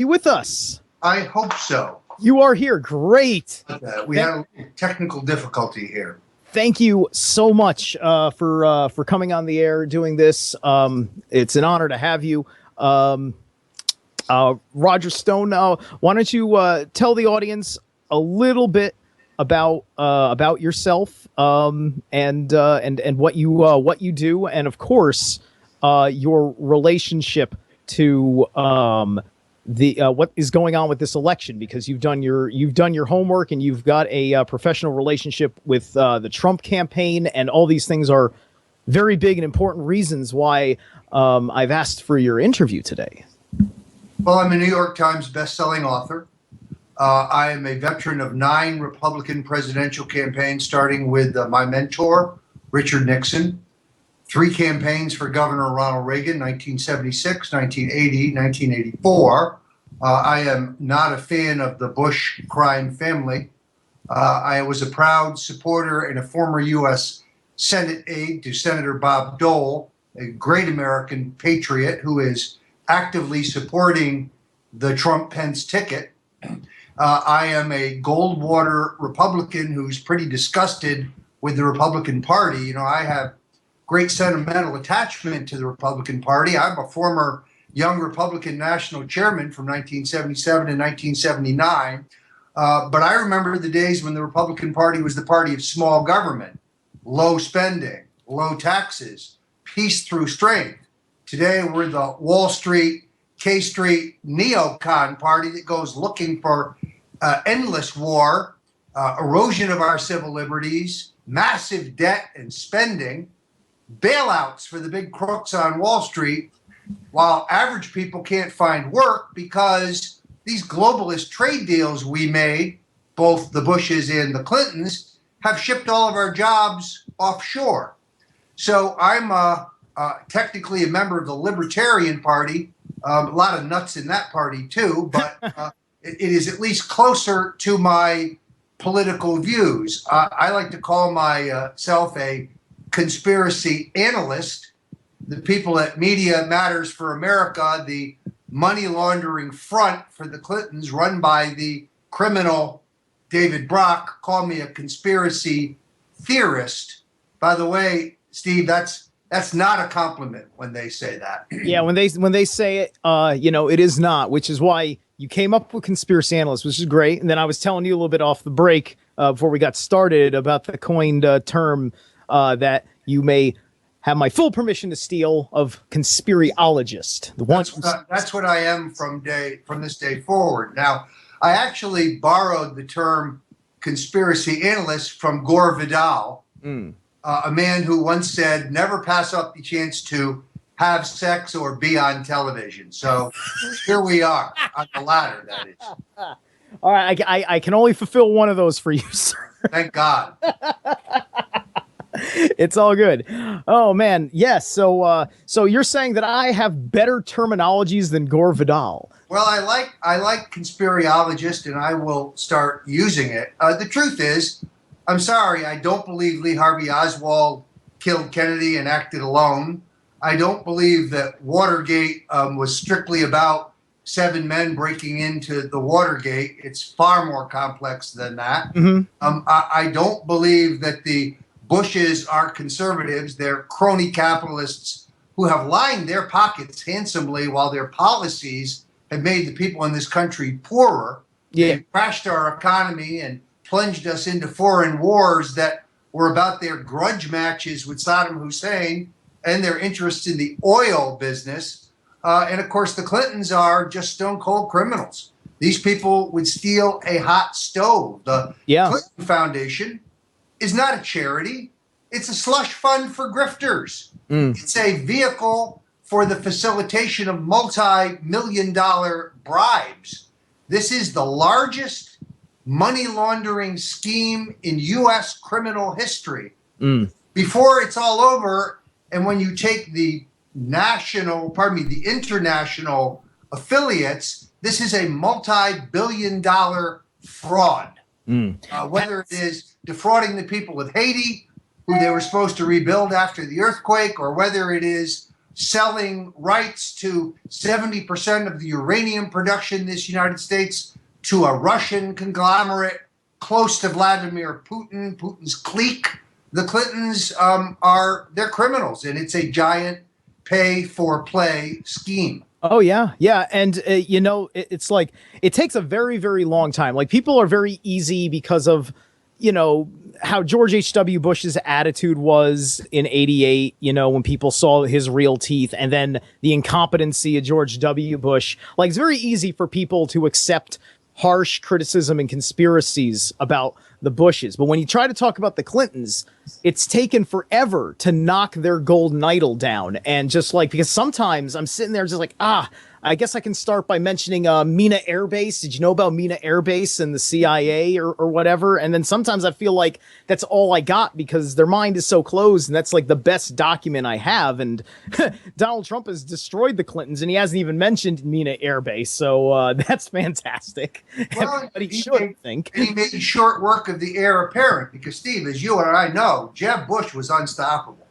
You with us? I hope so. You are here. Great. We had a technical difficulty here. Thank you so much for coming on the air, doing this. It's an honor to have you. Roger Stone, why don't you tell the audience a little bit about yourself and what you do, and of course your relationship to the what is going on with this election, because you've done your homework and you've got a professional relationship with the Trump campaign, and all these things are very big and important reasons why I've asked for your interview today. Well, I'm a New York Times bestselling author. I am a veteran of 9 Republican presidential campaigns, starting with my mentor, Richard Nixon, 3 campaigns for Governor Ronald Reagan, 1976, 1980, 1984. I am not a fan of the Bush crime family. I was a proud supporter and a former U.S. Senate aide to Senator Bob Dole, a great American patriot who is actively supporting the Trump-Pence ticket. I am a Goldwater Republican who's pretty disgusted with the Republican Party. You know, I have great sentimental attachment to the Republican Party. I'm a former young Republican national chairman from 1977 to 1979. But I remember the days when the Republican Party was the party of small government, low spending, low taxes, peace through strength. Today, we're the Wall Street, K Street neocon party that goes looking for endless war, erosion of our civil liberties, massive debt and spending, bailouts for the big crooks on Wall Street, while average people can't find work because these globalist trade deals we made, both the Bushes and the Clintons, have shipped all of our jobs offshore. So I'm technically a member of the Libertarian Party, a lot of nuts in that party too, but it is at least closer to my political views. I like to call myself a conspiracy analyst. The people at Media Matters for America, the money laundering front for the Clintons run by the criminal David Brock, call me a conspiracy theorist. By the way, Steve, that's not a compliment when they say that. Yeah, when they say it, it is not, which is why you came up with conspiracy analyst, which is great. And then I was telling you a little bit off the break before we got started about the coined term that you may have my full permission to steal of conspiriologist. That's what I am from this day forward. Now, I actually borrowed the term conspiracy analyst from Gore Vidal, a man who once said, never pass up the chance to have sex or be on television. So here we are on the latter, that is. All right, I can only fulfill one of those for you, sir. Thank God. It's all good. Oh man, yes. So you're saying that I have better terminologies than Gore Vidal? Well, I like conspiriologist, and I will start using it. The truth is, I'm sorry, I don't believe Lee Harvey Oswald killed Kennedy and acted alone. I don't believe that Watergate was strictly about 7 men breaking into the Watergate. It's far more complex than that. Mm-hmm. I don't believe that the Bushes are conservatives. They're crony capitalists who have lined their pockets handsomely while their policies have made the people in this country poorer. Yeah. They've crashed our economy and plunged us into foreign wars that were about their grudge matches with Saddam Hussein and their interest in the oil business. And of course, the Clintons are just stone cold criminals. These people would steal a hot stove. The Clinton Foundation is not a charity. It's a slush fund for grifters. It's a vehicle for the facilitation of multi-million-dollar bribes. This is the largest money laundering scheme in U.S. criminal history. Before it's all over, and when you take the international affiliates, this is a multi-billion-dollar fraud. Whether it is defrauding the people of Haiti, who they were supposed to rebuild after the earthquake, or whether it is selling rights to 70% of the uranium production in this United States to a Russian conglomerate close to Vladimir Putin, Putin's clique. The Clintons they're criminals, and it's a giant pay for play scheme. Oh yeah, yeah, and it's like it takes a very, very long time. Like people are very easy because of, how George H.W. Bush's attitude was in '88. When people saw his real teeth, and then the incompetency of George W. Bush. Like it's very easy for people to accept harsh criticism and conspiracies about the Bushes. But when you try to talk about the Clintons, it's taken forever to knock their golden idol down. And just like, because sometimes I'm sitting there just like, I guess I can start by mentioning Mina Air Base. Did you know about Mina Air Base and the CIA or whatever? And then sometimes I feel like that's all I got because their mind is so closed, and that's like the best document I have. And Donald Trump has destroyed the Clintons, and he hasn't even mentioned Mina Air Base. So that's fantastic. Well, Everybody should think. He made short work of the heir apparent because, Steve, as you and I know, Jeb Bush was unstoppable.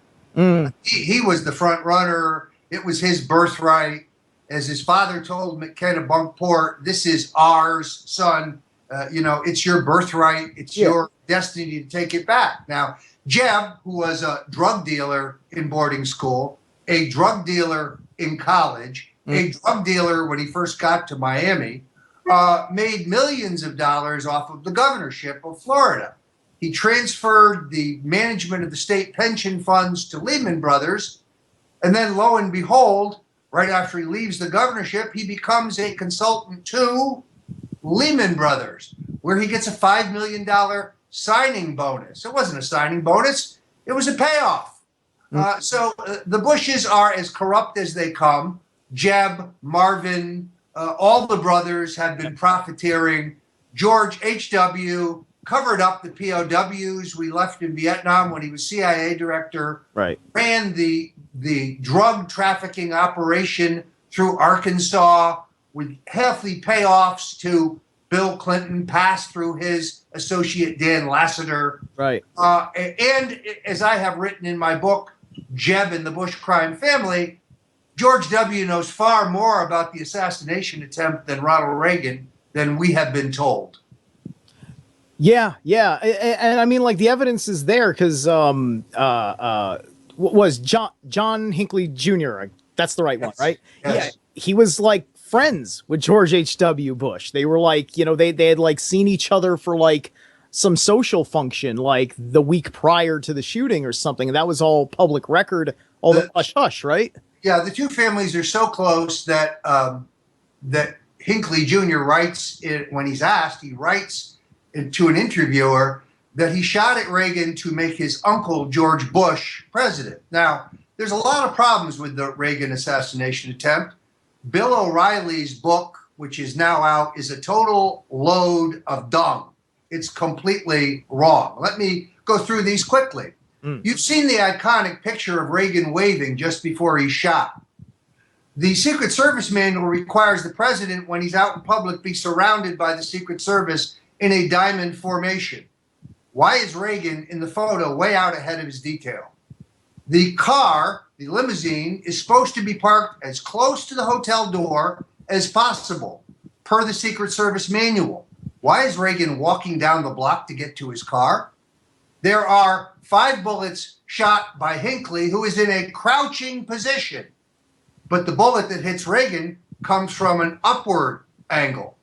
He was the front runner. It was his birthright. As his father told McKenna Bunkport, this is ours, son. It's your birthright. It's your destiny to take it back. Now, Jeb, who was a drug dealer in boarding school, a drug dealer in college, a drug dealer when he first got to Miami, made millions of dollars off of the governorship of Florida. He transferred the management of the state pension funds to Lehman Brothers, and then lo and behold, right after he leaves the governorship, he becomes a consultant to Lehman Brothers, where he gets a $5 million signing bonus. It wasn't a signing bonus. It was a payoff. So the Bushes are as corrupt as they come. Jeb, Marvin, all the brothers have been profiteering. George H.W. covered up the POWs we left in Vietnam when he was CIA director. Right. Ran the drug trafficking operation through Arkansas with hefty payoffs to Bill Clinton, passed through his associate Dan Lassiter. Right. And as I have written in my book, Jeb and the Bush Crime Family, George W. knows far more about the assassination attempt than Ronald Reagan than we have been told. Yeah, yeah, and I mean, like the evidence is there because what was John Hinckley Jr. That's the right one, right? Yes. Yeah, he was like friends with George H.W. Bush. They were like, they had like seen each other for like some social function, like the week prior to the shooting or something. And that was all public record, all the hush hush, right? Yeah, the two families are so close that that Hinckley Jr. writes when he's asked, he writes to an interviewer that he shot at Reagan to make his uncle George Bush president. Now, there's a lot of problems with the Reagan assassination attempt. Bill O'Reilly's book, which is now out, is a total load of dung. It's completely wrong. Let me go through these quickly. You've seen the iconic picture of Reagan waving just before he's shot. The Secret Service manual requires the president, when he's out in public, be surrounded by the Secret Service in a diamond formation. Why is Reagan in the photo way out ahead of his detail? The car, the limousine, is supposed to be parked as close to the hotel door as possible, per the Secret Service manual. Why is Reagan walking down the block to get to his car? There are 5 bullets shot by Hinckley, who is in a crouching position. But the bullet that hits Reagan comes from an upward angle.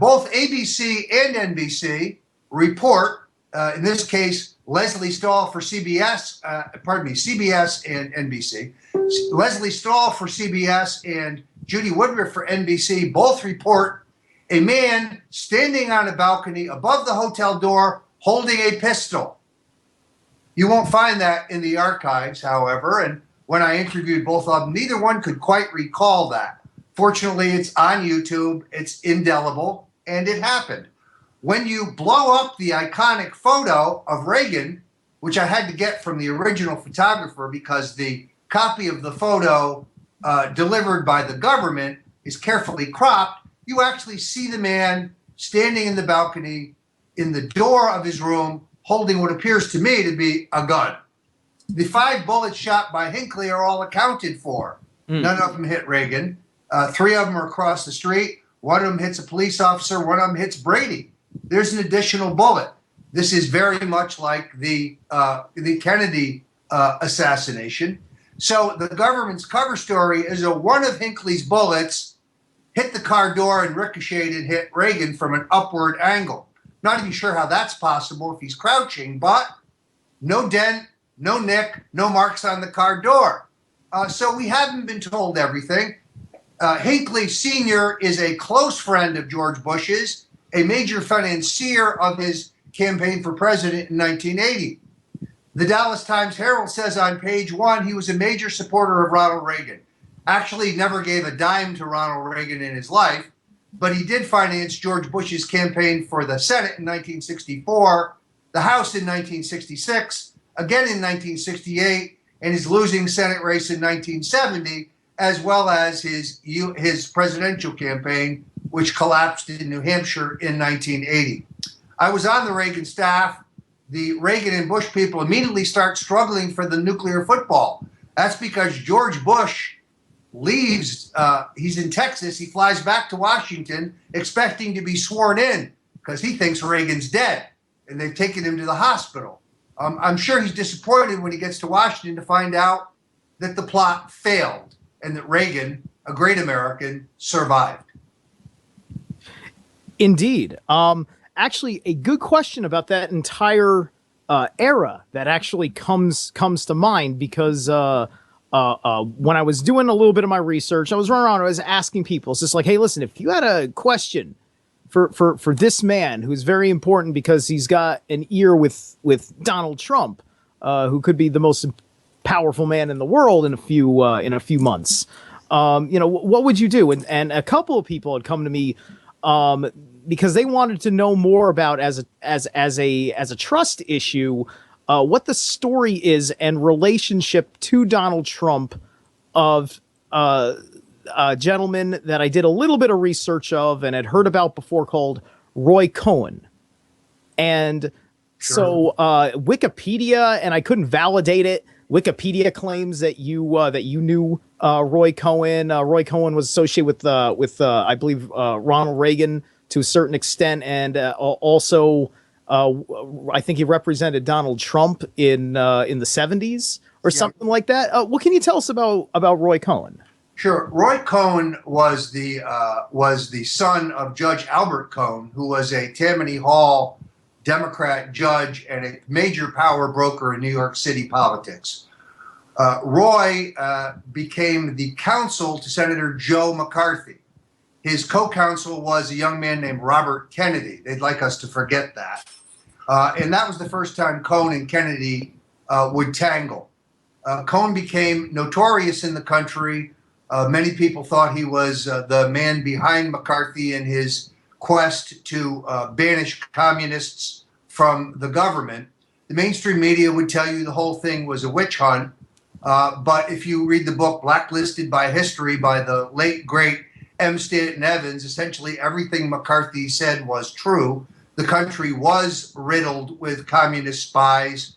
Both ABC and NBC report, in this case, Leslie Stahl for CBS, CBS and NBC. Leslie Stahl for CBS and Judy Woodruff for NBC both report a man standing on a balcony above the hotel door holding a pistol. You won't find that in the archives, however, and when I interviewed both of them, neither one could quite recall that. Fortunately, it's on YouTube, it's indelible, and it happened. When you blow up the iconic photo of Reagan, which I had to get from the original photographer because the copy of the photo delivered by the government is carefully cropped, you actually see the man standing in the balcony in the door of his room holding what appears to me to be a gun. The 5 bullets shot by Hinckley are all accounted for. None of them hit Reagan. 3 of them are across the street. 1 of them hits a police officer. 1 of them hits Brady. There's an additional bullet. This is very much like the Kennedy assassination. So the government's cover story is one of Hinckley's bullets hit the car door and ricocheted and hit Reagan from an upward angle. Not even sure how that's possible if he's crouching, but no dent, no nick, no marks on the car door. So we haven't been told everything. Hinckley Sr. is a close friend of George Bush's, a major financier of his campaign for president in 1980. The Dallas Times-Herald says on page 1 he was a major supporter of Ronald Reagan. Actually, he never gave a dime to Ronald Reagan in his life, but he did finance George Bush's campaign for the Senate in 1964, the House in 1966, again in 1968, and his losing Senate race in 1970, as well as his presidential campaign, which collapsed in New Hampshire in 1980. I was on the Reagan staff. The Reagan and Bush people immediately start struggling for the nuclear football. That's because George Bush leaves. He's in Texas. He flies back to Washington expecting to be sworn in because he thinks Reagan's dead, and they've taken him to the hospital. I'm sure he's disappointed when he gets to Washington to find out that the plot failed and that Reagan, a great American, survived. Indeed. Actually, a good question about that entire era that actually comes to mind, because when I was doing a little bit of my research, I was running around, I was asking people, it's just like, hey, listen, if you had a question for this man who's very important because he's got an ear with Donald Trump, who could be the most powerful man in the world in a few months, what would you do? And a couple of people had come to me because they wanted to know more about as a trust issue, what the story is and relationship to Donald Trump of a gentleman that I did a little bit of research of and had heard about before called Roy Cohn. And so Wikipedia, and I couldn't validate it, Wikipedia claims that you knew Roy Cohn. Roy Cohn was associated with I believe Ronald Reagan to a certain extent, and also I think he represented Donald Trump in the 70s or something like that. What can you tell us about Roy Cohn? Sure. Roy Cohn was the son of Judge Albert Cohn, who was a Tammany Hall Democrat judge and a major power broker in New York City politics. Roy became the counsel to Senator Joe McCarthy. His co-counsel was a young man named Robert Kennedy. They'd like us to forget that. And that was the first time Cohn and Kennedy would tangle. Cohn became notorious in the country. Many people thought he was the man behind McCarthy in his quest to banish communists from the government. The mainstream media would tell you the whole thing was a witch hunt. But if you read the book Blacklisted by History by the late, great M. Stanton Evans, essentially everything McCarthy said was true. The country was riddled with communist spies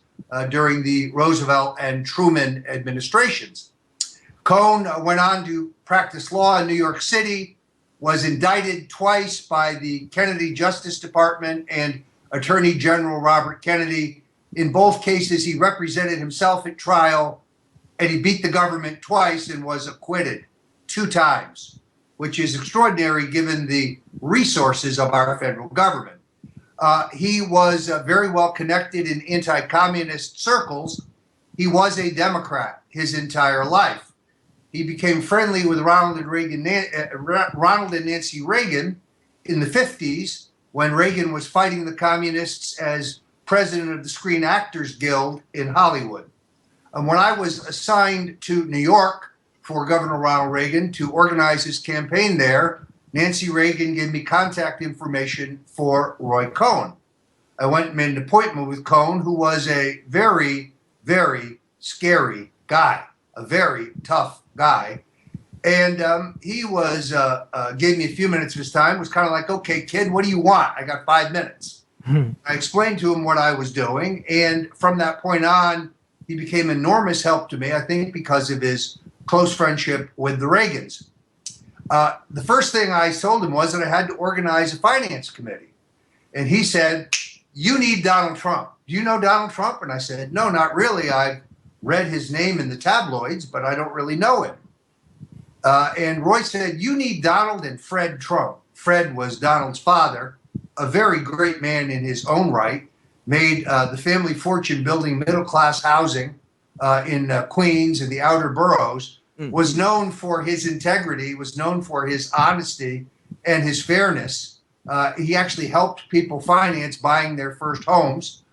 during the Roosevelt and Truman administrations. Cohn went on to practice law in New York City, was indicted twice by the Kennedy Justice Department and Attorney General Robert Kennedy. In both cases, he represented himself at trial, and he beat the government twice and was acquitted 2 times, which is extraordinary given the resources of our federal government. He was very well connected in anti-communist circles. He was a Democrat his entire life. He became friendly with Ronald and Nancy Reagan in the 50s when Reagan was fighting the communists as president of the Screen Actors Guild in Hollywood. And when I was assigned to New York for Governor Ronald Reagan to organize his campaign there, Nancy Reagan gave me contact information for Roy Cohn. I went and made an appointment with Cohn, who was a very, very scary guy, a very tough guy. And he was gave me a few minutes of his time, was kind of like, okay, kid, what do you want? I got 5 minutes. I explained to him what I was doing. And from that point on, he became enormous help to me, I think because of his close friendship with the Reagans. The first thing I told him was that I had to organize a finance committee. And he said, "You need Donald Trump. Do you know Donald Trump?" And I said, "No, not really. I've read his name in the tabloids, but I don't really know him." And Roy said, "You need Donald and Fred Trump." Fred was Donald's father, a very great man in his own right, made the family fortune building middle-class housing in Queens and the outer boroughs, was known for his integrity, was known for his honesty and his fairness. He actually helped people finance buying their first homes,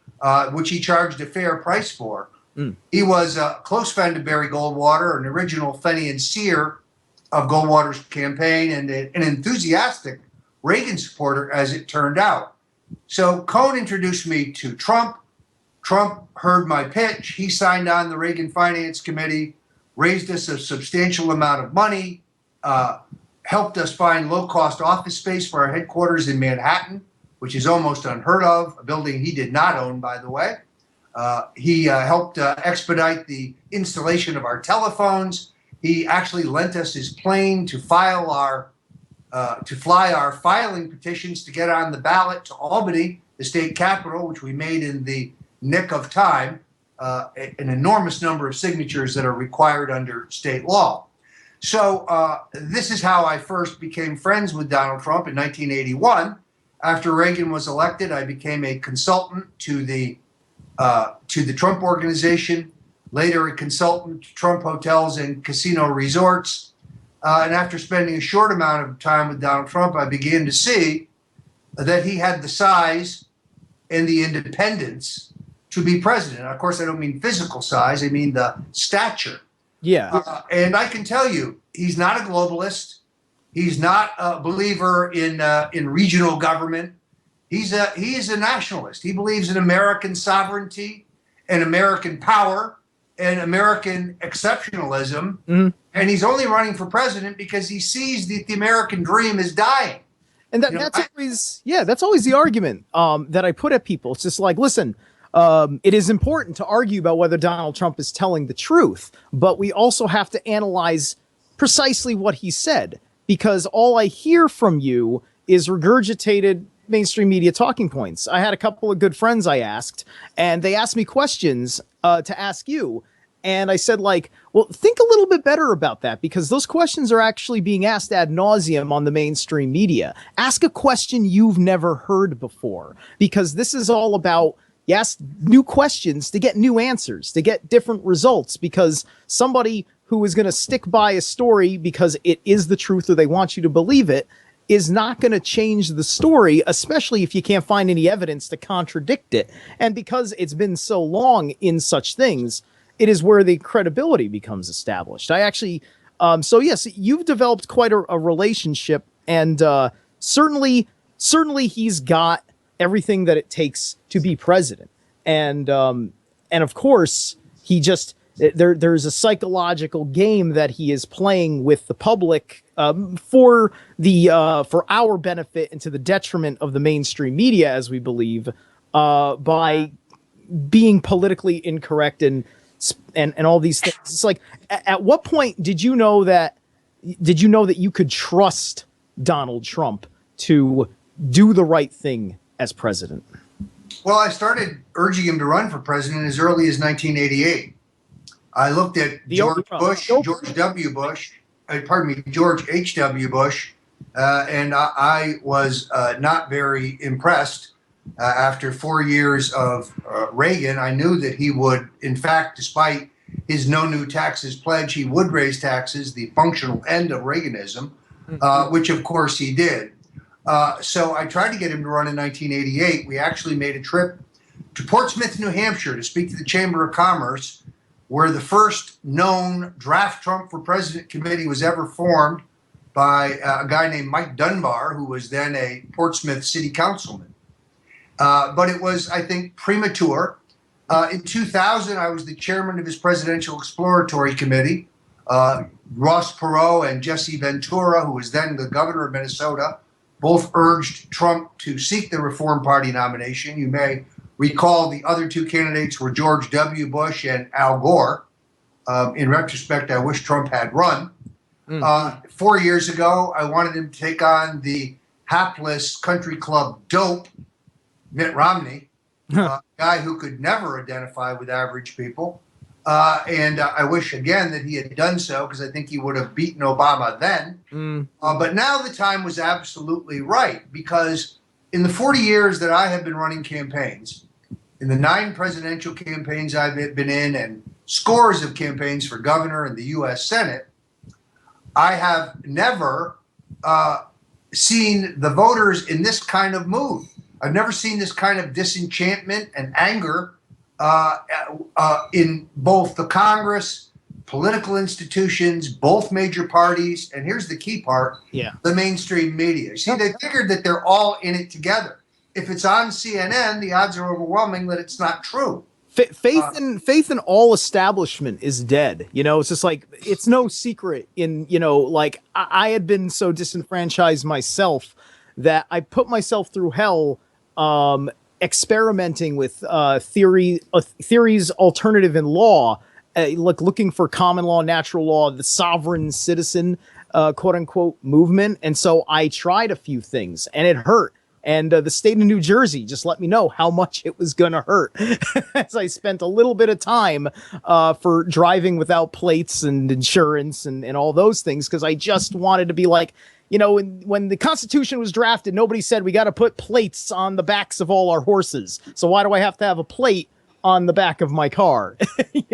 which he charged a fair price for. He was a close friend of Barry Goldwater, an original financier of Goldwater's campaign, and an enthusiastic Reagan supporter, as it turned out. So Cohn introduced me to Trump. Trump heard my pitch. He signed on the Reagan Finance Committee, raised us a substantial amount of money, helped us find low-cost office space for our headquarters in Manhattan, which is almost unheard of, a building he did not own, by the way. He helped expedite the installation of our telephones. He actually lent us his plane to fly our filing petitions to get on the ballot to Albany, the state capital, which we made in the nick of time, an enormous number of signatures that are required under state law. So this is how I first became friends with Donald Trump in 1981. After Reagan was elected, I became a consultant to the Trump Organization, later a consultant to Trump hotels and casino resorts. And after spending a short amount of time with Donald Trump, I began to see that he had the size and the independence to be president. Of course, I don't mean physical size, I mean the stature. Yeah. And I can tell you, he's not a globalist. He's not a believer in regional government. He is a nationalist. He believes in American sovereignty and American power and American exceptionalism. And he's only running for president because he sees that the American dream is dying. And that's always the argument that I put at people. It's just like, listen, it is important to argue about whether Donald Trump is telling the truth, but we also have to analyze precisely what he said, because all I hear from you is regurgitated mainstream media talking points. I had a couple of good friends I asked, and they asked me questions to ask you. And I said, like, well, think a little bit better about that, because those questions are actually being asked ad nauseum on the mainstream media. Ask a question you've never heard before, because this is all about, you ask new questions to get new answers, to get different results, because somebody who is going to stick by a story because it is the truth or they want you to believe it is not going to change the story, especially if you can't find any evidence to contradict it. And because it's been so long in such things, it is where the credibility becomes established. I actually, so yes, you've developed quite a relationship, and certainly he's got everything that it takes to be president. And of course, he just, there's a psychological game that he is playing with the public for our benefit and to the detriment of the mainstream media, as we believe, by being politically incorrect and all these things. It's like, at what point did you know that you could trust Donald Trump to do the right thing as president? Well, I started urging him to run for president as early as 1988. I looked at George H.W. Bush, and I was not very impressed. After 4 years of Reagan, I knew that he would, in fact, despite his no new taxes pledge, he would raise taxes, the functional end of Reaganism, which of course he did. So I tried to get him to run in 1988. We actually made a trip to Portsmouth, New Hampshire, to speak to the Chamber of Commerce, where the first known draft Trump for President committee was ever formed by a guy named Mike Dunbar, who was then a Portsmouth city councilman. But it was, I think, premature. In 2000, I was the chairman of his presidential exploratory committee. Ross Perot and Jesse Ventura, who was then the governor of Minnesota, both urged Trump to seek the Reform Party nomination. You may Recall the other two candidates were George W. Bush and Al Gore. In retrospect, I wish Trump had run. 4 years ago, I wanted him to take on the hapless country club dope, Mitt Romney, a guy who could never identify with average people. And I wish again that he had done so, because I think he would have beaten Obama then. But now the time was absolutely right, because in the 40 years that I have been running campaigns, in the 9 presidential campaigns I've been in, and scores of campaigns for governor and the U.S. Senate, I have never seen the voters in this kind of mood. I've never seen this kind of disenchantment and anger in both the Congress, political institutions, both major parties, and here's the key part, the mainstream media. See, they figured that they're all in it together. If it's on CNN, the odds are overwhelming that it's not true. Faith in all establishment is dead. It's just like, it's no secret like I had been so disenfranchised myself that I put myself through hell experimenting with theories alternative in law, like looking for common law, natural law, the sovereign citizen, quote unquote, movement. And so I tried a few things and it hurt. And the state of New Jersey just let me know how much it was going to hurt as I spent a little bit of time for driving without plates and insurance and all those things, because I just wanted to be like, when the Constitution was drafted, nobody said we got to put plates on the backs of all our horses. So why do I have to have a plate on the back of my car?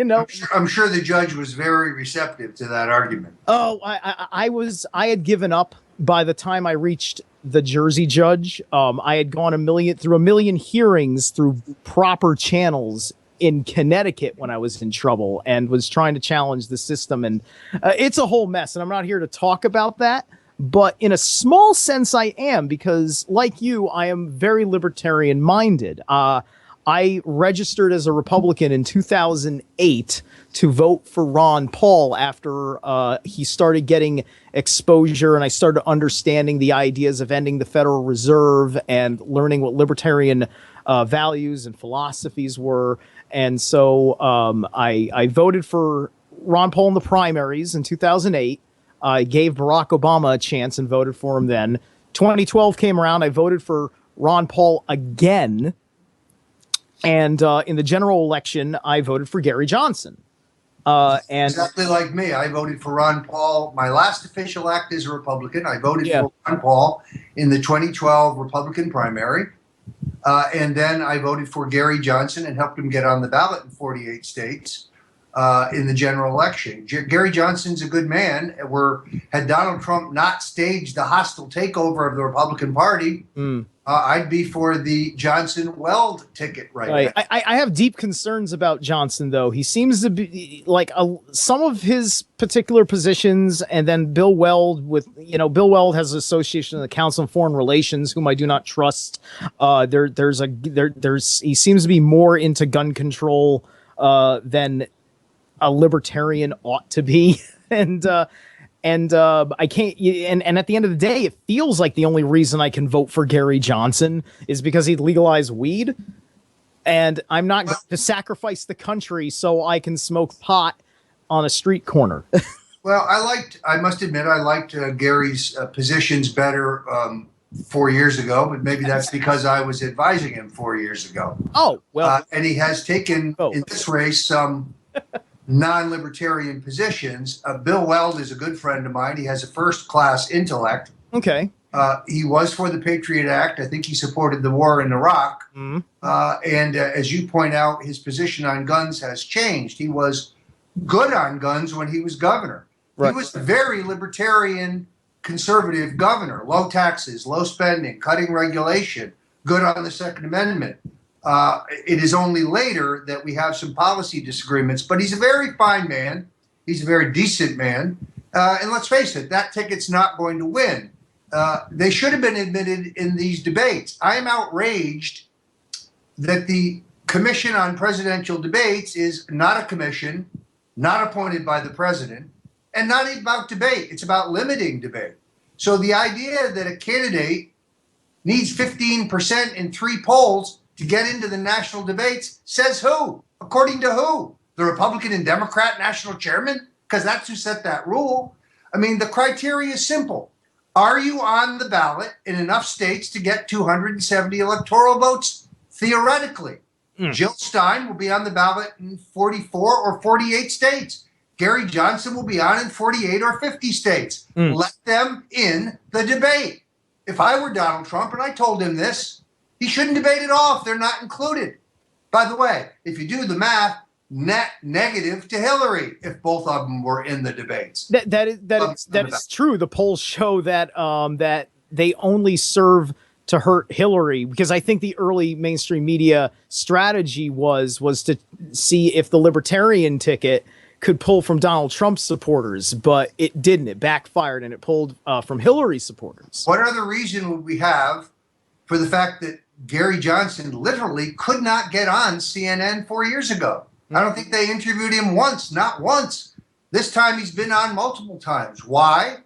I'm sure the judge was very receptive to that argument. Oh, I had given up by the time I reached the Jersey judge. I had gone through a million hearings through proper channels in Connecticut when I was in trouble and was trying to challenge the system. And it's a whole mess. And I'm not here to talk about that. But in a small sense, I am, because like you, I am very libertarian minded. I registered as a Republican in 2008 to vote for Ron Paul after he started getting exposure and I started understanding the ideas of ending the Federal Reserve and learning what libertarian values and philosophies were. And so I voted for Ron Paul in the primaries in 2008. I gave Barack Obama a chance and voted for him then. 2012 came around. I voted for Ron Paul again. And in the general election, I voted for Gary Johnson. And exactly like me, I voted for Ron Paul. My last official act as a Republican, I voted for Ron Paul in the 2012 Republican primary. And then I voted for Gary Johnson and helped him get on the ballot in 48 states in the general election. Gary Johnson's a good man. Had Donald Trump not staged the hostile takeover of the Republican Party, I'd be for the Johnson-Weld ticket right now. I have deep concerns about Johnson, though. He seems to be like some of his particular positions, and then Bill Weld Bill Weld has an association of the Council on Foreign Relations, whom I do not trust. He seems to be more into gun control than a libertarian ought to be. And I can't, and at the end of the day, it feels like the only reason I can vote for Gary Johnson is because he'd legalized weed, and I'm not going to sacrifice the country so I can smoke pot on a street corner. Well, I must admit, I liked Gary's positions better 4 years ago, but maybe that's because I was advising him 4 years ago. Oh, well. And he has taken in this race some non-libertarian positions. Bill Weld is a good friend of mine. He has a first-class intellect. Okay. He was for the Patriot Act. I think he supported the war in Iraq. And as you point out, his position on guns has changed. He was good on guns when he was governor. Right. He was a very libertarian, conservative governor. Low taxes, low spending, cutting regulation, good on the Second Amendment. It is only later that we have some policy disagreements, but he's a very fine man. He's a very decent man. And let's face it, that ticket's not going to win. They should have been admitted in these debates. I am outraged that the Commission on Presidential Debates is not a commission, not appointed by the president, and not about debate. It's about limiting debate. So the idea that a candidate needs 15% in 3 polls to get into the national debates. Says who? According to who? The Republican and Democrat national chairman? Because that's who set that rule. I mean, the criteria is simple. Are you on the ballot in enough states to get 270 electoral votes? Theoretically. Jill Stein will be on the ballot in 44 or 48 states. Gary Johnson will be on in 48 or 50 states. Let them in the debate. If I were Donald Trump and I told him this, he shouldn't debate at all if they're not included. By the way, if you do the math, net negative to Hillary if both of them were in the debates. That is true. The polls show that that they only serve to hurt Hillary, because I think the early mainstream media strategy was to see if the libertarian ticket could pull from Donald Trump's supporters, but it didn't. It backfired and it pulled from Hillary's supporters. What other reason would we have for the fact that Gary Johnson literally could not get on CNN 4 years ago? I don't think they interviewed him once, not once. This time he's been on multiple times. Why?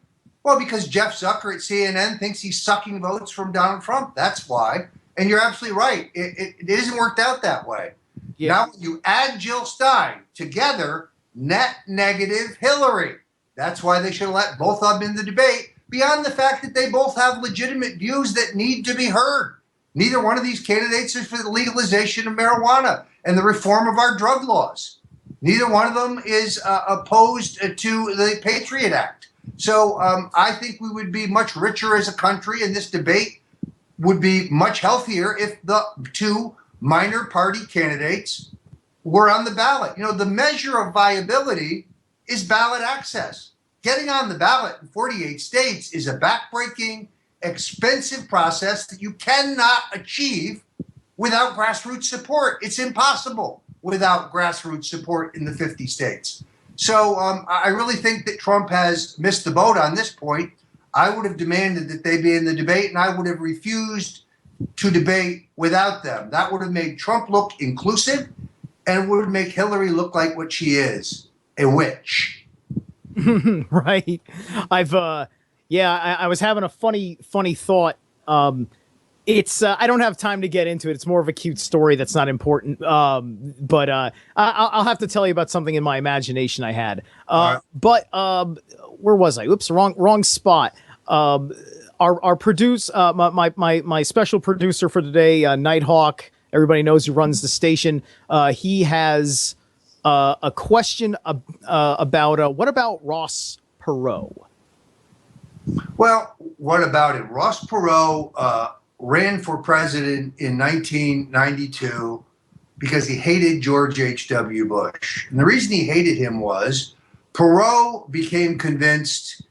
Well, because Jeff Zucker at CNN thinks he's sucking votes from Donald Trump. That's why. And you're absolutely right. It isn't worked out that way. Yeah. Now, when you add Jill Stein together, net negative Hillary. That's why they should have let both of them in the debate, beyond the fact that they both have legitimate views that need to be heard. Neither one of these candidates is for the legalization of marijuana and the reform of our drug laws. Neither one of them is opposed to the Patriot Act. So I think we would be much richer as a country, and this debate would be much healthier if the two minor party candidates were on the ballot. You know, the measure of viability is ballot access. Getting on the ballot in 48 states is a backbreaking, expensive process that you cannot achieve without grassroots support. It's impossible without grassroots support in the 50 states. So I really think that Trump has missed the boat on this point. I would have demanded that they be in the debate, and I would have refused to debate without them. That would have made Trump look inclusive and would make Hillary look like what she is, a witch. Right. I was having a funny thought. It's I don't have time to get into it. It's more of a cute story that's not important. But I'll have to tell you about something in my imagination I had. Right. But where was I? Oops, wrong spot. Our my special producer for today, Nighthawk. Everybody knows who runs the station. He has a question about what about Ross Perot? Well, what about it? Ross Perot ran for president in 1992 because he hated George H.W. Bush. And the reason he hated him was Perot became convinced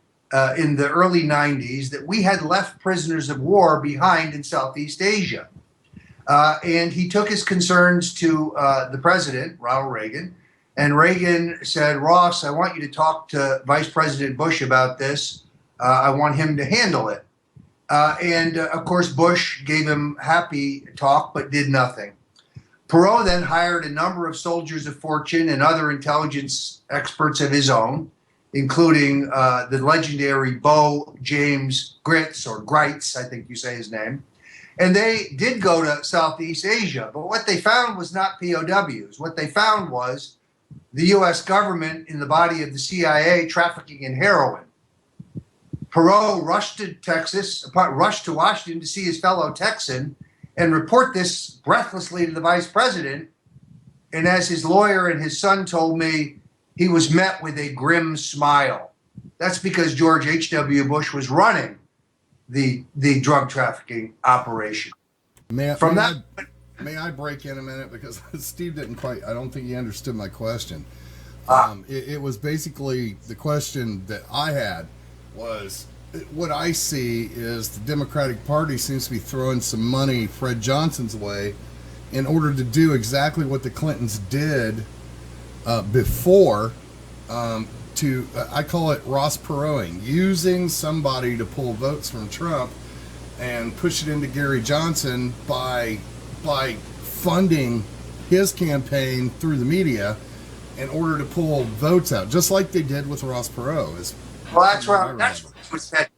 in the early 90s that we had left prisoners of war behind in Southeast Asia. And he took his concerns to the president, Ronald Reagan, and Reagan said, Ross, I want you to talk to Vice President Bush about this. I want him to handle it. Of course, Bush gave him happy talk, but did nothing. Perot then hired a number of soldiers of fortune and other intelligence experts of his own, including the legendary Bo James Gritz, or Greitz, I think you say his name. And they did go to Southeast Asia, but what they found was not POWs. What they found was the U.S. government in the body of the CIA trafficking in heroin. Perot rushed to Washington to see his fellow Texan and report this breathlessly to the vice president. And as his lawyer and his son told me, he was met with a grim smile. That's because George H.W. Bush was running the drug trafficking operation. May I break in a minute, because Steve didn't quite, I don't think he understood my question. It was basically, the question that I had was, what I see is the Democratic Party seems to be throwing some money Fred Johnson's way in order to do exactly what the Clintons did before, I call it Ross Perotting, using somebody to pull votes from Trump and push it into Gary Johnson by funding his campaign through the media in order to pull votes out, just like they did with Ross Perot.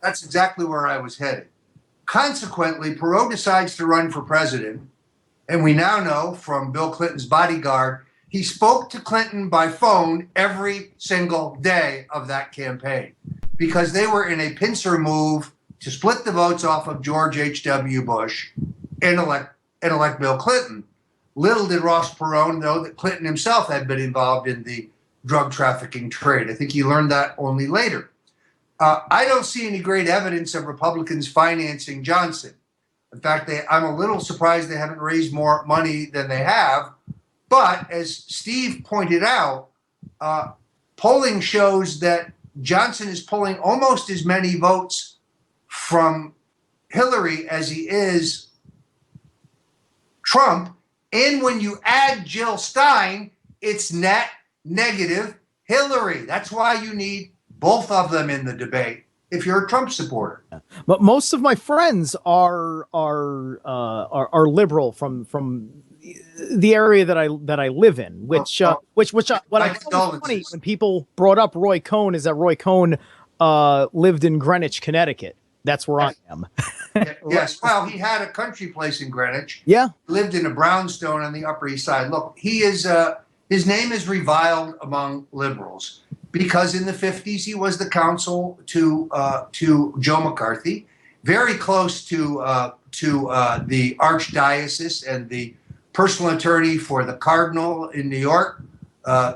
That's exactly where I was headed. Consequently, Perot decides to run for president, And we now know from Bill Clinton's bodyguard, he spoke to Clinton by phone every single day of that campaign because they were in a pincer move to split the votes off of George H.W. Bush and elect Bill Clinton. Little did Ross Perot know that Clinton himself had been involved in the drug trafficking trade. I think he learned that only later. I don't see any great evidence of Republicans financing Johnson. In fact, I'm a little surprised they haven't raised more money than they have. But as Steve pointed out, polling shows that Johnson is pulling almost as many votes from Hillary as he is Trump. And when you add Jill Stein, it's net negative Hillary. That's why you need both of them in the debate if you're a Trump supporter. But most of my friends are liberal from the area that I live in, what I found funny when people brought up Roy Cohn is that Roy Cohn lived in Greenwich, Connecticut. That's where I am. Yes. Well, he had a country place in Greenwich. Yeah. Lived in a brownstone on the Upper East Side. Look, he is his name is reviled among liberals because in the 50s he was the counsel to Joe McCarthy, very close to the archdiocese and the personal attorney for the cardinal in New York,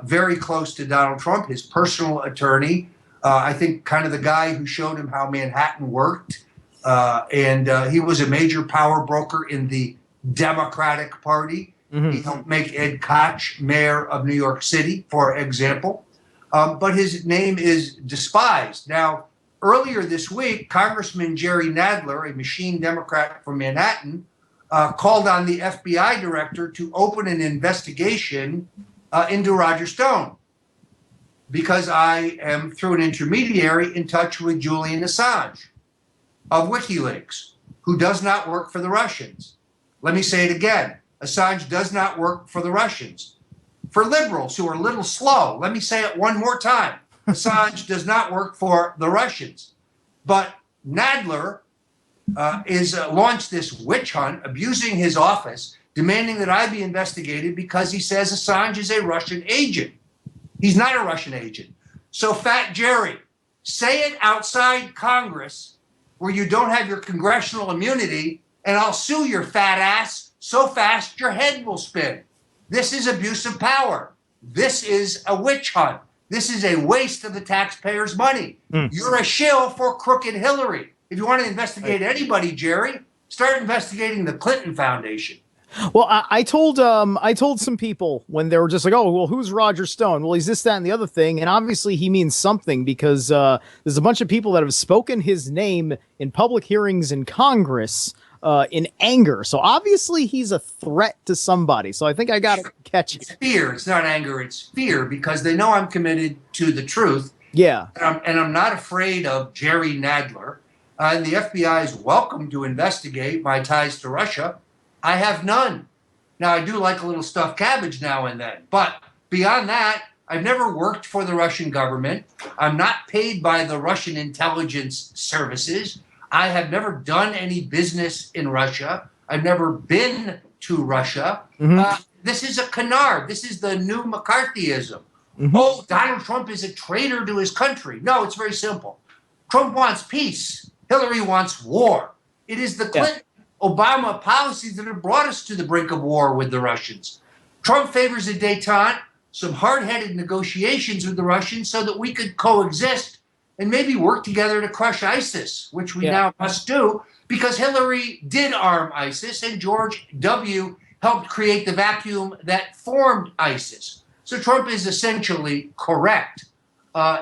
very close to Donald Trump, his personal attorney. I think kind of the guy who showed him how Manhattan worked. And he was a major power broker in the Democratic Party. Mm-hmm. He helped make Ed Koch mayor of New York City, for example. But his name is despised. Now, earlier this week, Congressman Jerry Nadler, a machine Democrat from Manhattan, called on the FBI director to open an investigation into Roger Stone because I am, through an intermediary, in touch with Julian Assange of WikiLeaks, who does not work for the Russians. Let me say it again. Assange does not work for the Russians. For liberals who are a little slow, let me say it one more time. Assange does not work for the Russians. But Nadler launched this witch hunt, abusing his office, demanding that I be investigated because he says Assange is a Russian agent. He's not a Russian agent. So, Fat Jerry, say it outside Congress where you don't have your congressional immunity, and I'll sue your fat ass so fast your head will spin. This is abuse of power. This is a witch hunt. This is a waste of the taxpayers' money. You're a shill for crooked Hillary. If you want to investigate anybody, Jerry, start investigating the Clinton Foundation. Well, I told some people when they were just like, oh, well, who's Roger Stone? Well, he's this, that, and the other thing. And obviously he means something because there's a bunch of people that have spoken his name in public hearings in Congress in anger. So obviously he's a threat to somebody. So I think I got to catch it. It's fear. It's not anger. It's fear because they know I'm committed to the truth. Yeah. And I'm not afraid of Jerry Nadler. And the FBI is welcome to investigate my ties to Russia. I have none. Now, I do like a little stuffed cabbage now and then. But beyond that, I've never worked for the Russian government. I'm not paid by the Russian intelligence services. I have never done any business in Russia. I've never been to Russia. Mm-hmm. This is a canard. This is the new McCarthyism. Mm-hmm. Oh, Donald Trump is a traitor to his country. No, it's very simple. Trump wants peace. Hillary wants war. It is the Clinton Obama policies that have brought us to the brink of war with the Russians. Trump favors a détente, some hard-headed negotiations with the Russians so that we could coexist and maybe work together to crush ISIS, which we now must do because Hillary did arm ISIS and George W. helped create the vacuum that formed ISIS. So Trump is essentially correct.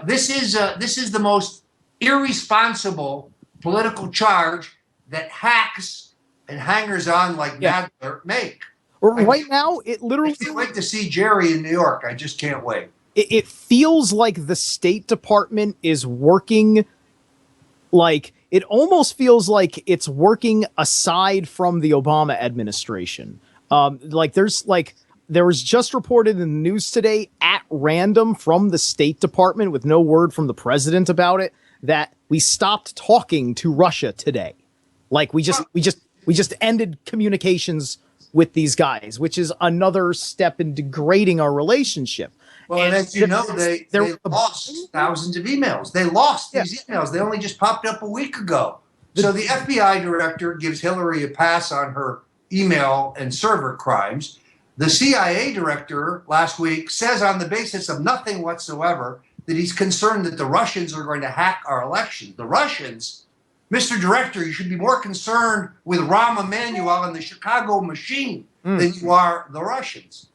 This is the most irresponsible political charge that hacks and hangers-on like Nadler make. Right now, it literally... I can't wait to see Jerry in New York. I just can't wait. It feels like the State Department is working, like, it almost feels like it's working aside from the Obama administration. There was just reported in the news today at random from the State Department with no word from the president about it that we stopped talking to Russia today. Like we just ended communications with these guys, which is another step in degrading our relationship. Well, and as you know, they there- lost thousands of emails. They lost Yeah. these emails. They only just popped up a week ago. So the FBI director gives Hillary a pass on her email and server crimes. The CIA director last week says, on the basis of nothing whatsoever, that he's concerned that the Russians are going to hack our election. The Russians, Mr. Director, you should be more concerned with Rahm Emanuel and the Chicago machine than you are the Russians.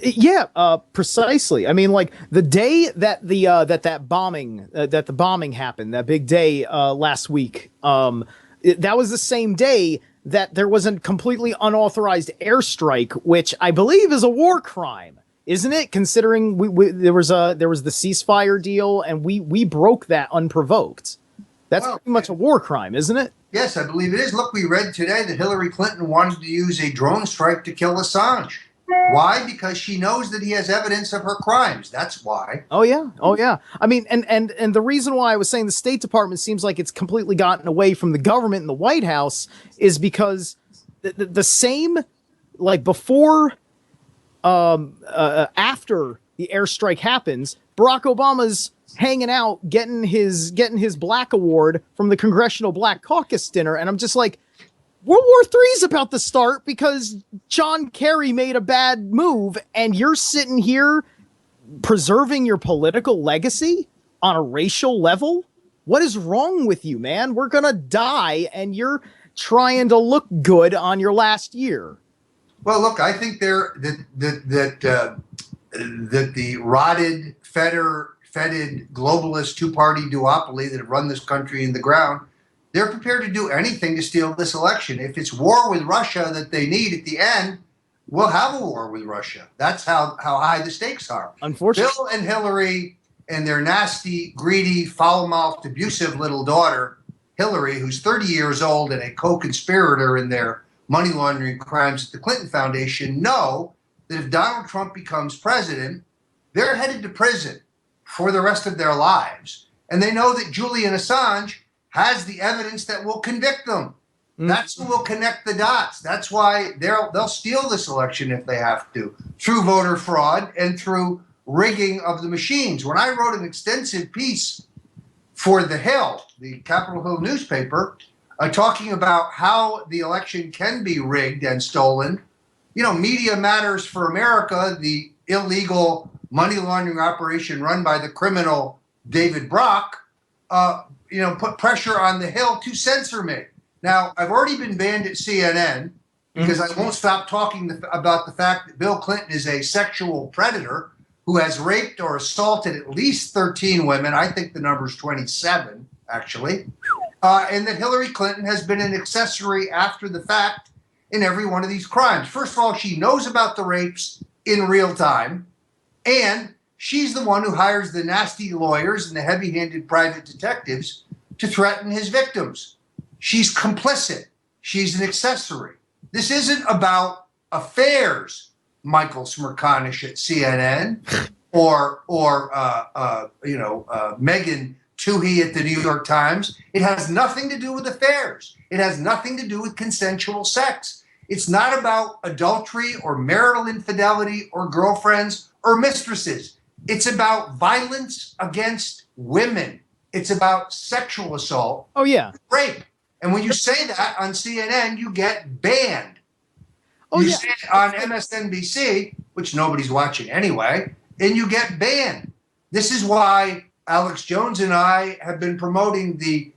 Yeah, precisely. I mean, like the day that the bombing happened, that big day last week. That was the same day that there was a completely unauthorized airstrike, which I believe is a war crime, isn't it? Considering there was the ceasefire deal, and we broke that unprovoked. That's pretty much a war crime, isn't it? Yes, I believe it is. Look, we read today that Hillary Clinton wanted to use a drone strike to kill Assange. Why? Because she knows that he has evidence of her crimes. That's why. Oh yeah. I mean, and the reason why I was saying the State Department seems like it's completely gotten away from the government and the White House is because the same, like before, after the airstrike happens, Barack Obama's hanging out, getting his Black Award from the Congressional Black Caucus dinner, and I'm just like, World War III is about to start because John Kerry made a bad move, and you're sitting here preserving your political legacy on a racial level? What is wrong with you, man? We're gonna die, and you're trying to look good on your last year. Well, look, I think that the rotted, fetid globalist two-party duopoly that have run this country in the ground, they're prepared to do anything to steal this election. If it's war with Russia that they need at the end, we'll have a war with Russia. That's how high the stakes are. Unfortunately, Bill and Hillary and their nasty, greedy, foul-mouthed, abusive little daughter, Hillary, who's 30 years old and a co-conspirator in their money laundering crimes at the Clinton Foundation, know that if Donald Trump becomes president, they're headed to prison for the rest of their lives. And they know that Julian Assange has the evidence that will convict them. That's who will connect the dots. That's why they'll steal this election if they have to, through voter fraud and through rigging of the machines. When I wrote an extensive piece for The Hill, the Capitol Hill newspaper, talking about how the election can be rigged and stolen, Media Matters for America, the illegal money laundering operation run by the criminal David Brock, put pressure on The Hill to censor me. Now, I've already been banned at CNN because I won't stop talking about the fact that Bill Clinton is a sexual predator who has raped or assaulted at least 13 women. I think the number is 27, actually. And that Hillary Clinton has been an accessory after the fact in every one of these crimes. First of all, she knows about the rapes in real time, and she's the one who hires the nasty lawyers and the heavy-handed private detectives to threaten his victims. She's complicit. She's an accessory. This isn't about affairs, Michael Smerconish at CNN, or Megan Twohey at the New York Times. It has nothing to do with affairs. It has nothing to do with consensual sex. It's not about adultery or marital infidelity or girlfriends or mistresses. It's about violence against women. It's about sexual assault. Oh, yeah. Rape. And when you say that on CNN, you get banned. Oh, you yeah. say it on MSNBC, which nobody's watching anyway, and you get banned. This is why Alex Jones and I have been promoting the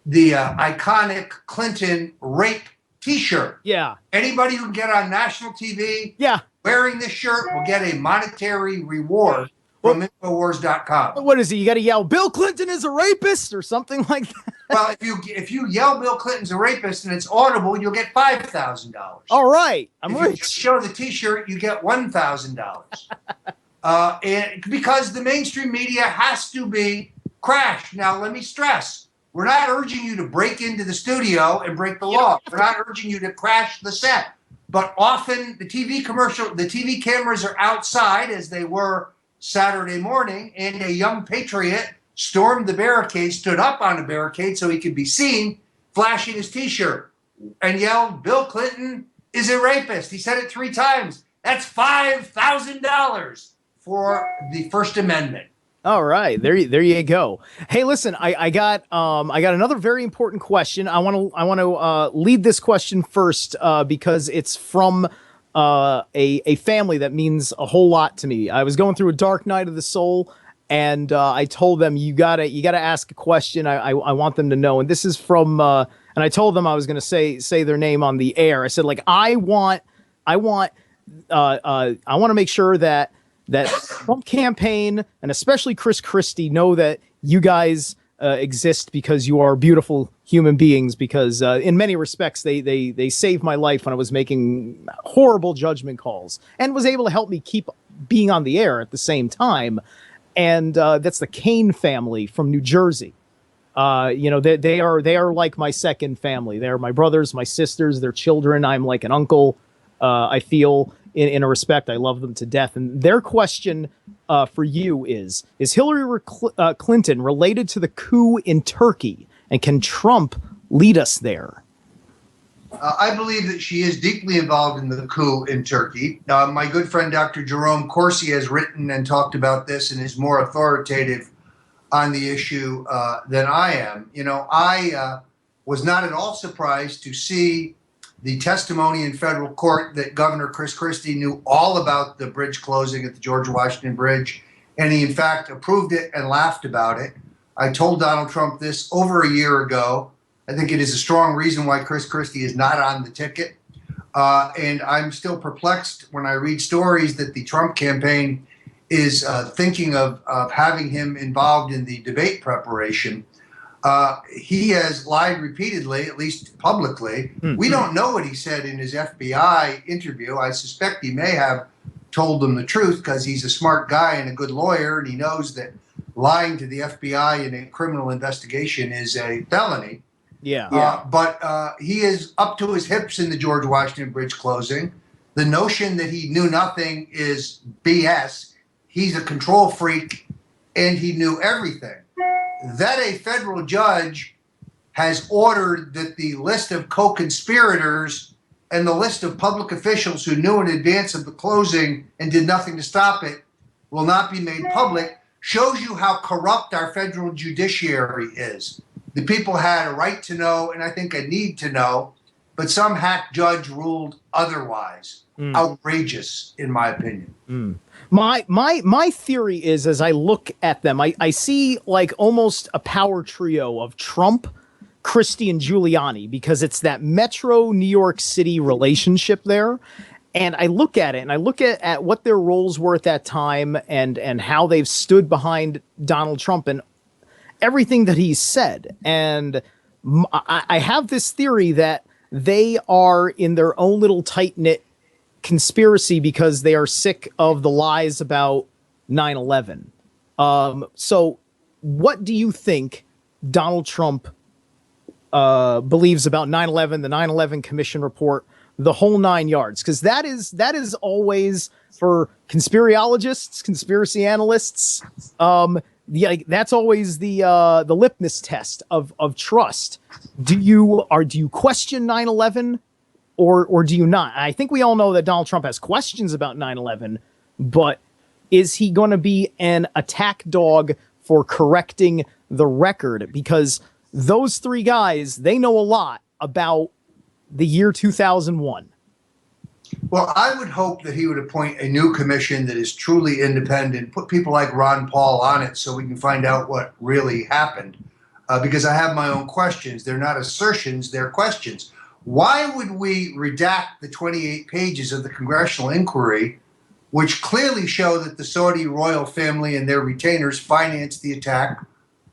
iconic Clinton rape T-shirt. Yeah. Anybody who can get on national TV wearing this shirt will get a monetary reward from Infowars.com. What is it? You got to yell, Bill Clinton is a rapist or something like that? Well, if you yell Bill Clinton's a rapist and it's audible, you'll get $5,000. All right. If you just show the T-shirt, you get $1,000. And because the mainstream media has to be crashed. Now, let me stress, we're not urging you to break into the studio and break the law. We're not urging you to crash the set. But often the TV cameras are outside, as they were Saturday morning, and a young patriot stormed the barricade, stood up on a barricade so he could be seen, flashing his T-shirt, and yelled, Bill Clinton is a rapist. He said it 3 times. That's $5,000 for the First Amendment. All right, there you go. Hey, listen, I got another very important question. I want to lead this question first because it's from a family that means a whole lot to me. I was going through a dark night of the soul, and I told them you gotta ask a question. I want them to know, and this is from and I told them I was gonna say their name on the air. I said, like, I want to make sure that Trump campaign and especially Chris Christie know that you guys exist because you are beautiful human beings. Because in many respects, they saved my life when I was making horrible judgment calls and was able to help me keep being on the air at the same time. And that's the Kane family from New Jersey. They are like my second family. They're my brothers, my sisters, their children. I'm like an uncle. I feel in a respect. I love them to death. And their question for you is Hillary Clinton related to the coup in Turkey? And can Trump lead us there? I believe that she is deeply involved in the coup in Turkey. My good friend, Dr. Jerome Corsi, has written and talked about this and is more authoritative on the issue than I am. I was not at all surprised to see the testimony in federal court that Governor Chris Christie knew all about the bridge closing at the George Washington Bridge, and he in fact approved it and laughed about it. I told Donald Trump this over a year ago. I think it is a strong reason why Chris Christie is not on the ticket. And I'm still perplexed when I read stories that the Trump campaign is thinking of having him involved in the debate preparation. He has lied repeatedly, at least publicly. Mm-hmm. We don't know what he said in his FBI interview. I suspect he may have told them the truth because he's a smart guy and a good lawyer, and he knows that lying to the FBI in a criminal investigation is a felony. Yeah. But he is up to his hips in the George Washington Bridge closing. The notion that he knew nothing is BS. He's a control freak, and he knew everything. That a federal judge has ordered that the list of co-conspirators and the list of public officials who knew in advance of the closing and did nothing to stop it will not be made public shows you how corrupt our federal judiciary is. The people had a right to know, and I think a need to know, but some hack judge ruled otherwise. Outrageous, in my opinion. My theory is, as I look at them, I see like almost a power trio of Trump, Christie, and Giuliani, because it's that Metro New York City relationship there. And I look at it, and I look at what their roles were at that time and how they've stood behind Donald Trump and everything that he's said. And I have this theory that they are in their own little tight-knit conspiracy because they are sick of the lies about 9/11. So what do you think Donald Trump believes about 9/11, the 9/11 Commission report, the whole 9 yards? Because that is always, for conspirologists, conspiracy analysts, that's always the litmus test of trust. Do you question 9/11? Or do you not? I think we all know that Donald Trump has questions about 9/11, but is he going to be an attack dog for correcting the record? Because those three guys, they know a lot about the year 2001. Well, I would hope that he would appoint a new commission that is truly independent, put people like Ron Paul on it so we can find out what really happened. Because I have my own questions. They're not assertions, they're questions. Why would we redact the 28 pages of the congressional inquiry, which clearly show that the Saudi royal family and their retainers financed the attack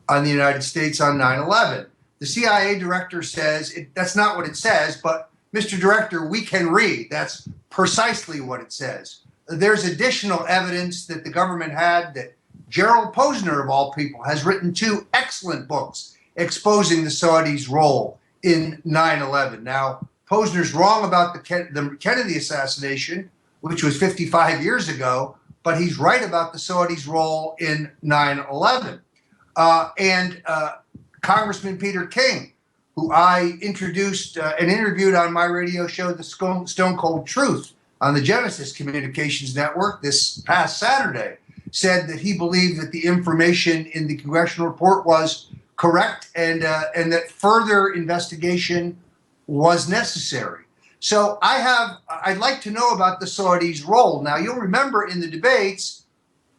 on the United States on 9/11? The CIA director says that's not what it says, but Mr. Director, we can read. That's precisely what it says. There's additional evidence that the government had that Gerald Posner, of all people, has written 2 excellent books exposing the Saudis' role in 9/11. Now, Posner's wrong about the Kennedy assassination, which was 55 years ago, but he's right about the Saudis' role in 9/11. And Congressman Peter King, who I introduced and interviewed on my radio show, The Stone Cold Truth, on the Genesis Communications Network this past Saturday, said that he believed that the information in the congressional report was correct and that further investigation was necessary. So I'd like to know about the Saudis' role. Now, you'll remember in the debates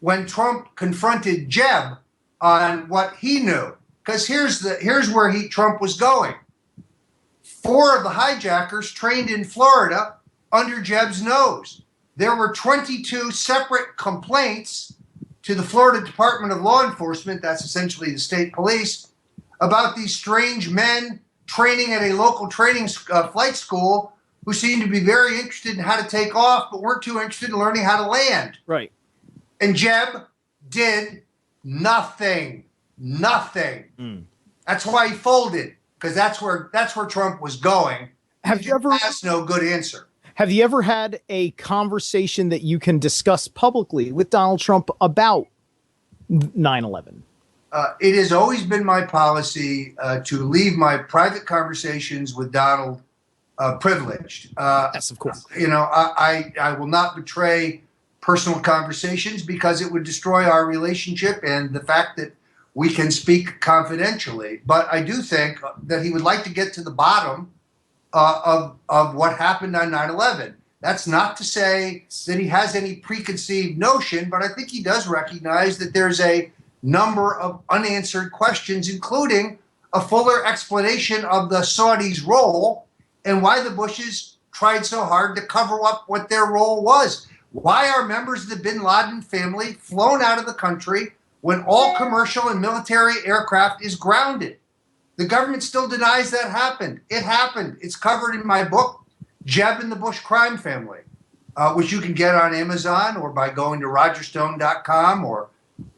when Trump confronted Jeb on what he knew, because here's where Trump was going. 4 of the hijackers trained in Florida under Jeb's nose. There were 22 separate complaints to the Florida Department of Law Enforcement, that's essentially the state police, about these strange men training at a local training flight school who seemed to be very interested in how to take off, but weren't too interested in learning how to land. Right. And Jeb did nothing. That's why he folded, because that's where Trump was going. Has no good answer. Have you ever had a conversation that you can discuss publicly with Donald Trump about 9/11? It has always been my policy to leave my private conversations with Donald privileged. Yes, of course. I will not betray personal conversations because it would destroy our relationship and the fact that we can speak confidentially. But I do think that he would like to get to the bottom of what happened on 9/11. That's not to say that he has any preconceived notion, but I think he does recognize that there's a number of unanswered questions, including a fuller explanation of the Saudis' role and why the Bushes tried so hard to cover up what their role was. Why are members of the bin Laden family flown out of the country when all commercial and military aircraft is grounded? The government still denies that happened. It happened. It's covered in my book, Jeb and the Bush Crime Family, which you can get on Amazon or by going to rogerstone.com or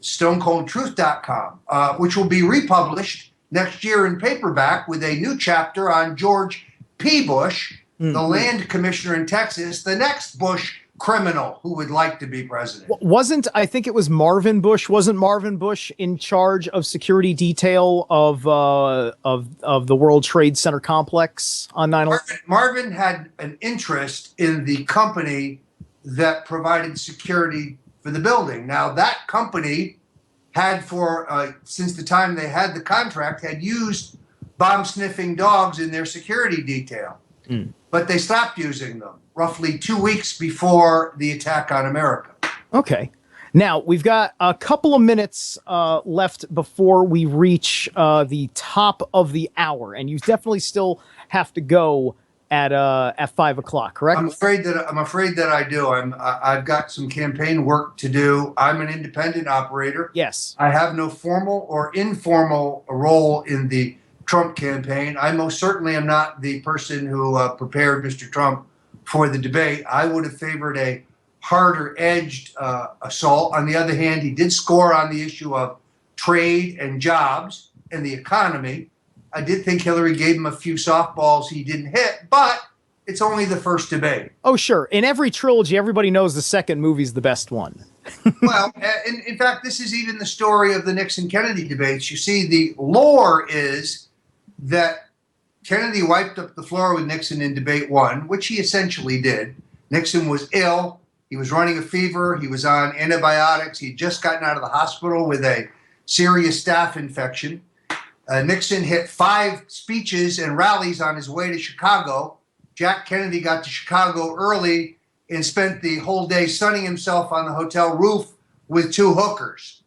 stonecoldtruth.com, which will be republished next year in paperback with a new chapter on George P. Bush, the land commissioner in Texas, the next Bush criminal who would like to be president. I think it was Marvin Bush. Wasn't Marvin Bush in charge of security detail of the World Trade Center complex on 9/11? Marvin had an interest in the company that provided security for the building. Now, that company had since the time they had the contract, had used bomb-sniffing dogs in their security detail. But they stopped using them roughly 2 weeks before the attack on America. Okay. Now, we've got a couple of minutes left before we reach the top of the hour, and you definitely still have to go at 5 o'clock, correct? I'm afraid that I do. I've got some campaign work to do. I'm an independent operator. Yes. I have no formal or informal role in the Trump campaign. I most certainly am not the person who prepared Mr. Trump for the debate. I would have favored a harder edged assault. On the other hand, he did score on the issue of trade and jobs and the economy. I did think Hillary gave him a few softballs he didn't hit, but it's only the first debate. Oh, sure. In every trilogy, everybody knows the second movie's the best one. Well, in fact, this is even the story of the Nixon-Kennedy debates. You see, the lore is that Kennedy wiped up the floor with Nixon in debate 1, which he essentially did. Nixon was ill. He was running a fever. He was on antibiotics. He'd just gotten out of the hospital with a serious staph infection. Nixon hit 5 speeches and rallies on his way to Chicago. Jack Kennedy got to Chicago early and spent the whole day sunning himself on the hotel roof with 2 hookers.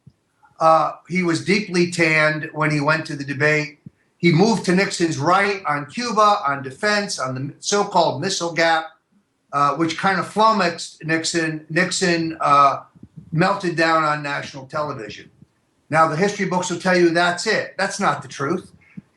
He was deeply tanned when he went to the debate. He moved to Nixon's right on Cuba, on defense, on the so-called missile gap, which kind of flummoxed Nixon. Nixon melted down on national television. Now, the history books will tell you that's it. That's not the truth.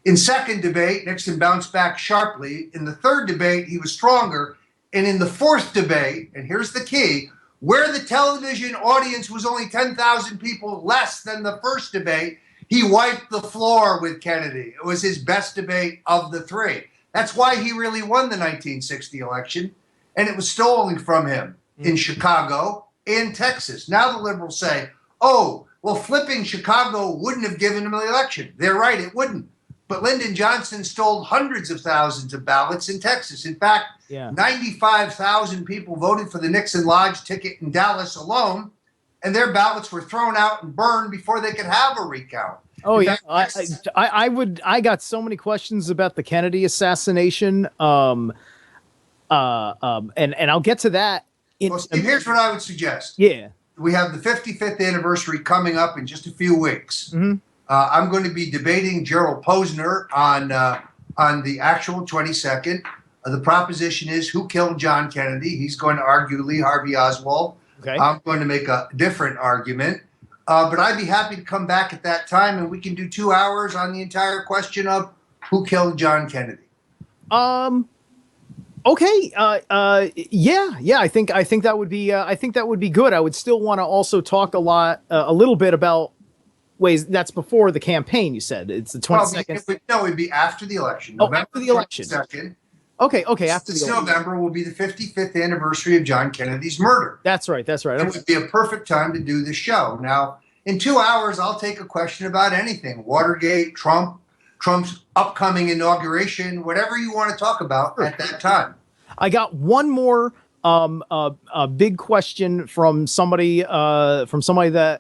In second debate, Nixon bounced back sharply. In the third debate, he was stronger. And in the fourth debate, and here's the key, where the television audience was only 10,000 people less than the first debate, he wiped the floor with Kennedy. It was his best debate of the 3. That's why he really won the 1960 election. And it was stolen from him in Chicago and Texas. Now the liberals say, oh, well, flipping Chicago wouldn't have given him the election. They're right, it wouldn't. but Lyndon Johnson stole hundreds of thousands of ballots in Texas. In fact, Yeah. 95,000 people voted for the Nixon Lodge ticket in Dallas alone, and their ballots were thrown out and burned before they could have a recount. Oh In yeah, fact, I got so many questions about the Kennedy assassination. And I'll get to that. well, Steve, here's what I would suggest. Yeah. We have the 55th anniversary coming up in just a few weeks. Mhm. I'm going to be debating Gerald Posner on the actual 22nd. The proposition is who killed John Kennedy. He's going to argue Lee Harvey Oswald. Okay. I'm going to make a different argument. But I'd be happy to come back at that time and we can do 2 hours on the entire question of who killed John Kennedy. Okay. Yeah. I think that would be good. I would still want to also talk a little bit about ways that's before the campaign. You said it's the 22nd. No, it'd be after the election. Oh, after the election. 22nd. Okay. After the This election. November will be the 55th anniversary of John Kennedy's murder. That's right. It would be a perfect time to do the show. Now, in 2 hours, I'll take a question about anything: Watergate, Trump's upcoming inauguration, whatever you want to talk about at that time. I got one more a big question from somebody that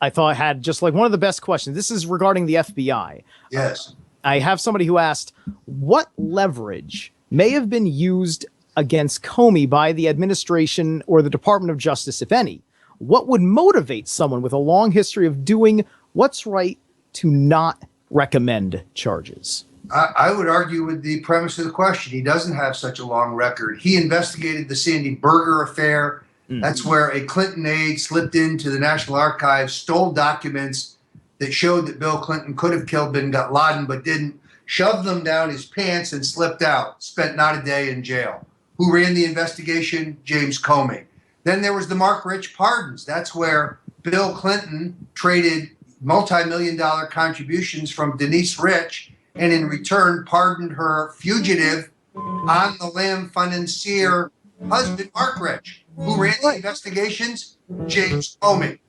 I thought had just like one of the best questions. This is regarding the FBI. Yes. I have somebody who asked, what leverage may have been used against Comey by the administration or the Department of Justice, if any? What would motivate someone with a long history of doing what's right to not recommend charges? I would argue with the premise of the question. He doesn't have such a long record. He investigated the Sandy Berger affair. That's where a Clinton aide slipped into the National Archives, stole documents that showed that Bill Clinton could have killed bin Laden, but didn't, shoved them down his pants and slipped out, spent not a day in jail. Who ran the investigation? James Comey. Then there was the Mark Rich pardons. That's where Bill Clinton traded multi-million-dollar contributions from Denise Rich and in return pardoned her fugitive on the lam financier husband, Mark Rich. Who ran the investigations? James Comey.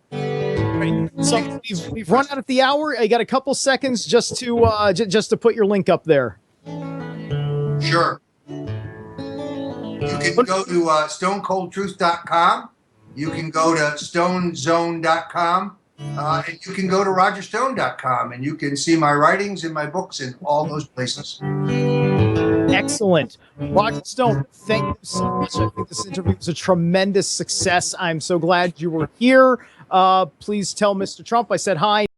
So we've run out of the hour. I got a couple seconds just to put your link up there. Sure. You can go to stonecoldtruth.com. You can go to stonezone.com. And you can go to rogerstone.com and you can see my writings and my books in all those places. Excellent. Roger Stone, thank you so much. I think this interview was a tremendous success. I'm so glad you were here. Please tell Mr. Trump I said hi.